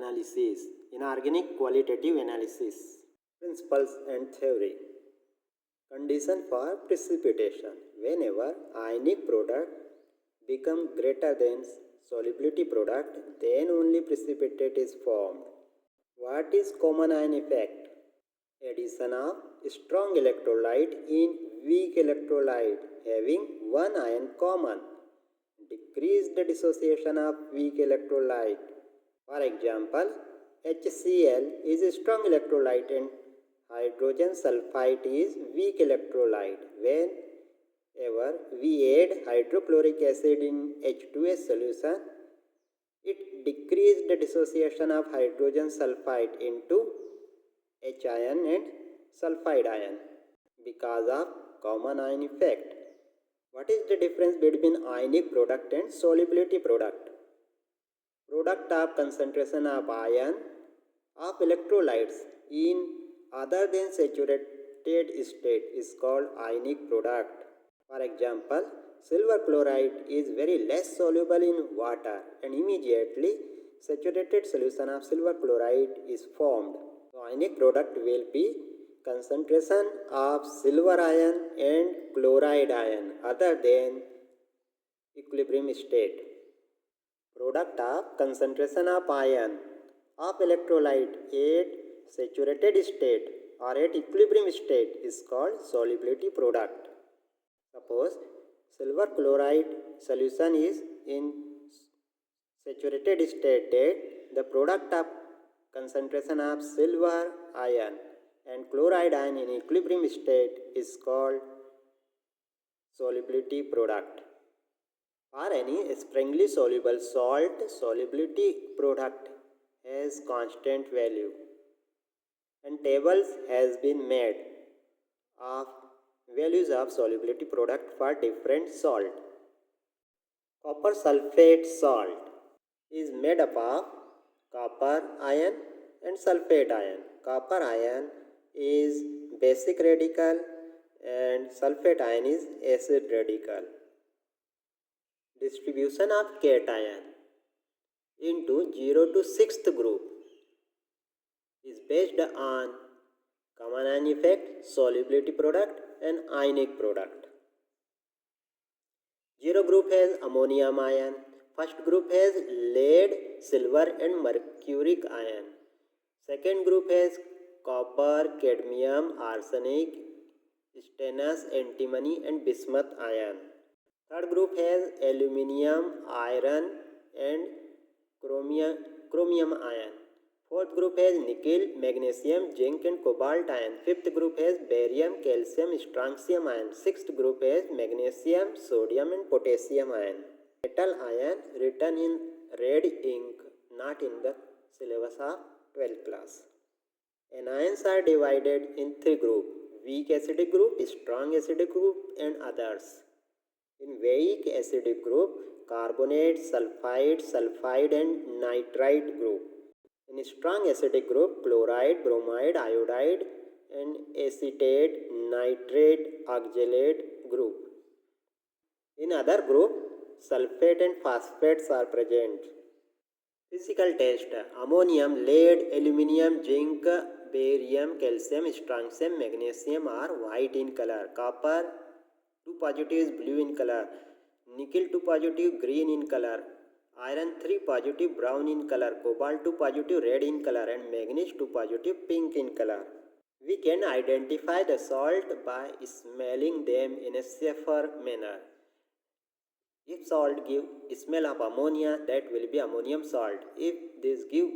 analysis, inorganic qualitative analysis. Principles and theory. Condition for precipitation. Whenever ionic product become greater than solubility product, then only precipitate is formed. What is common ion effect? Addition of strong electrolyte in weak electrolyte having one ion common. Decrease the dissociation of weak electrolyte. For example, HCl is a strong electrolyte and hydrogen sulfide is weak electrolyte. Whenever we add hydrochloric acid in H2S solution, it decreases the dissociation of hydrogen sulfide into H ion and sulfide ion because of common ion effect. What is the difference between ionic product and solubility product? Product of concentration of ion of electrolytes in other than saturated state is called ionic product. For example, silver chloride is very less soluble in water and immediately saturated solution of silver chloride is formed. So ionic product will be concentration of silver ion and chloride ion other than equilibrium state. Product of concentration of ion of electrolyte at saturated state or at equilibrium state is called solubility product. Suppose silver chloride solution is in saturated state, that the product of concentration of silver ion and chloride ion in equilibrium state is called solubility product. For any strongly soluble salt, solubility product has constant value and tables has been made of values of solubility product for different salt. Copper sulfate salt is made up of copper ion and sulfate ion. Copper ion is basic radical and sulfate ion is acid radical. Distribution of cation into 0 to 6th group is based on common ion effect, solubility product and ionic product. 0 group has ammonium ion. First group has lead, silver and mercuric ion. Second group has copper, cadmium, arsenic, stannous, antimony and bismuth ion. Third group has aluminium, iron and chromium ion. Fourth group has nickel, magnesium, zinc and cobalt ion. Fifth group has barium, calcium, strontium ion. Sixth group has magnesium, sodium and potassium ion. Metal ion written in red ink, not in the syllabus of 12th class. Anions are divided in 3 groups: weak acidic group, strong acidic group and others. In weak acidic group, carbonate, sulfide and nitrite group. In strong acidic group, chloride, bromide, iodide and acetate, nitrate, oxalate group. In other group, sulfate and phosphates are present. Physical test: ammonium, lead, aluminium, zinc, barium, calcium, strontium, magnesium are white in color. Copper 2 positive is blue in color. Nickel 2 positive green in color. Iron 3 positive brown in color. Cobalt 2 positive red in color and manganese 2 positive pink in color. We can identify the salt by smelling them in a safer manner. If salt give smell of ammonia, that will be ammonium salt. If this give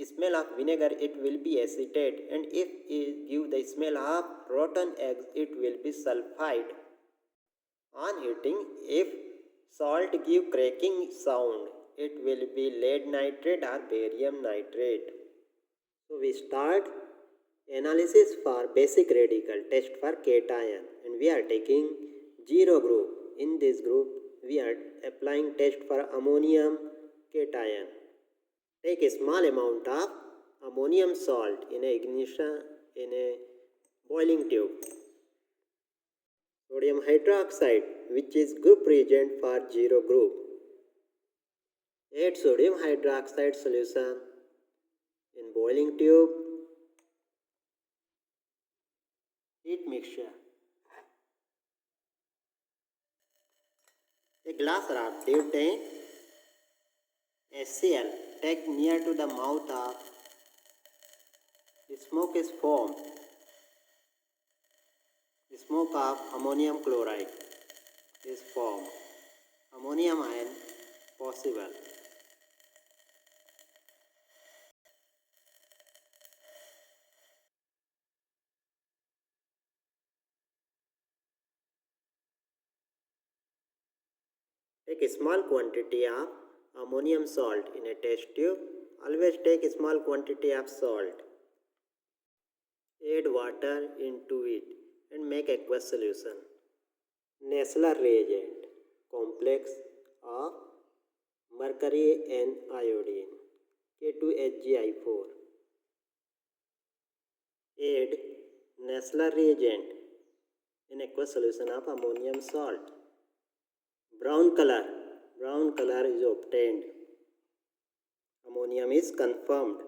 smell of vinegar, it will be acetate, and if it give the smell of rotten eggs, it will be sulfide. On heating, if salt give cracking sound, it will be lead nitrate or barium nitrate. So we start analysis for basic radical test for cation, and we are taking 0 group. In this group, we are applying test for ammonium cation. Take a small amount of ammonium salt in a boiling tube. Sodium hydroxide, which is group reagent for 0 group. Add sodium hydroxide solution In boiling tube, heat mixture. A glass raft dipped in HCl take near to the mouth of the smoke is formed. The smoke of ammonium chloride is formed. Ammonium ion possible. Take a small quantity of ammonium salt in a test tube. Always take a small quantity of salt. Add water into it and make aqueous solution. Nessler reagent complex of mercury and iodine K2HgI4. Add Nessler reagent in aqueous solution of ammonium salt. Brown color is obtained. Ammonium is confirmed.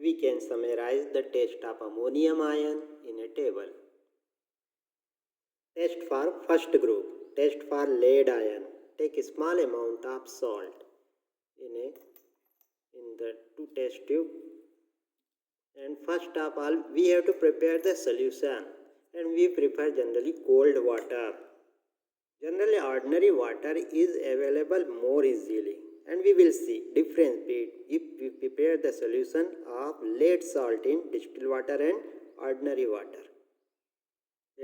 We can summarize the test of ammonium ion in a table. Test for first group. Test for lead ion. Take a small amount of salt in the two test tube. And first of all, we have to prepare the solution, and we prefer generally cold water. Generally, ordinary water is available more easily, and we will see difference between if we prepare the solution of lead salt in distilled water and ordinary water.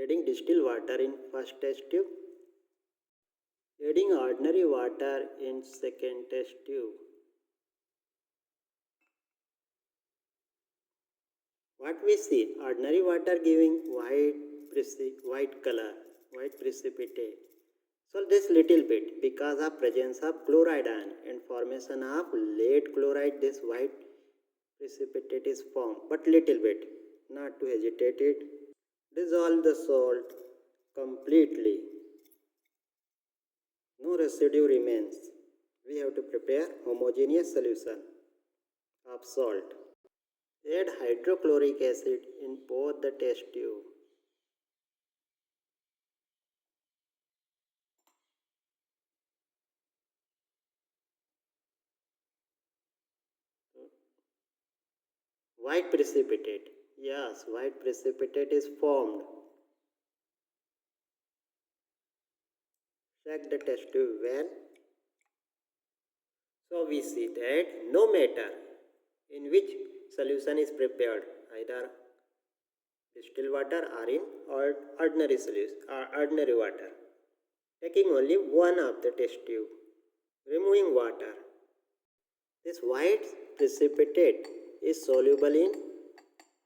Adding distilled water in first test tube, adding ordinary water in second test tube. What we see, ordinary water giving white color, white precipitate. So this little bit, because of presence of chloride ion and formation of lead chloride, this white precipitate is formed, but little bit, not to agitate it. Dissolve the salt completely. No residue remains. We have to prepare homogeneous solution of salt. Add hydrochloric acid in both the test tube. White precipitate. Yes, white precipitate is formed. Check the test tube well. So we see that no matter in which solution is prepared, either distilled water or in ordinary solution or ordinary water. Taking only one of the test tube. Removing water. This white precipitate is soluble in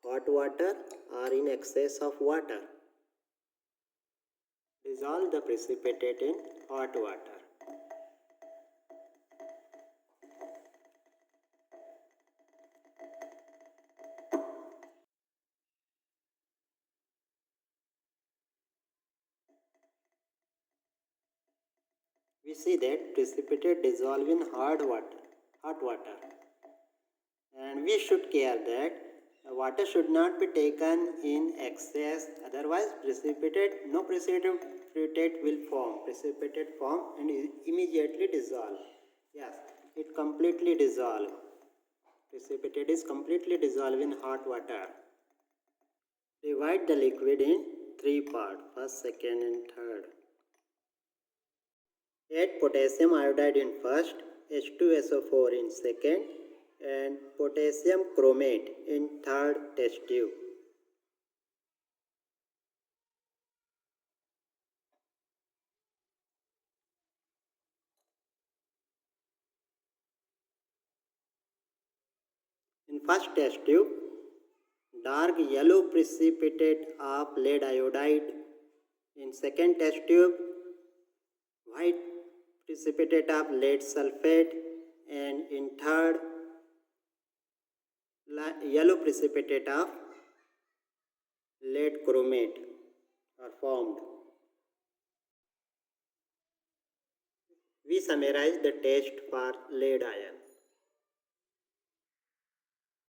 hot water or in excess of water. Dissolve the precipitate in hot water. We see that precipitate dissolve in hot water, and we should care that the water should not be taken in excess, otherwise no precipitate will form. Precipitate form and immediately dissolve. Yes, it completely dissolve. Precipitate is completely dissolved in hot water. Divide the liquid in three parts, first, second and third. Add potassium iodide in first, H2SO4 in second, and potassium chromate in third test tube. In first test tube, dark yellow precipitate of lead iodide. In second test tube, white precipitate of lead sulfate, and in third, yellow precipitate of lead chromate are formed. We summarize the test for lead ion.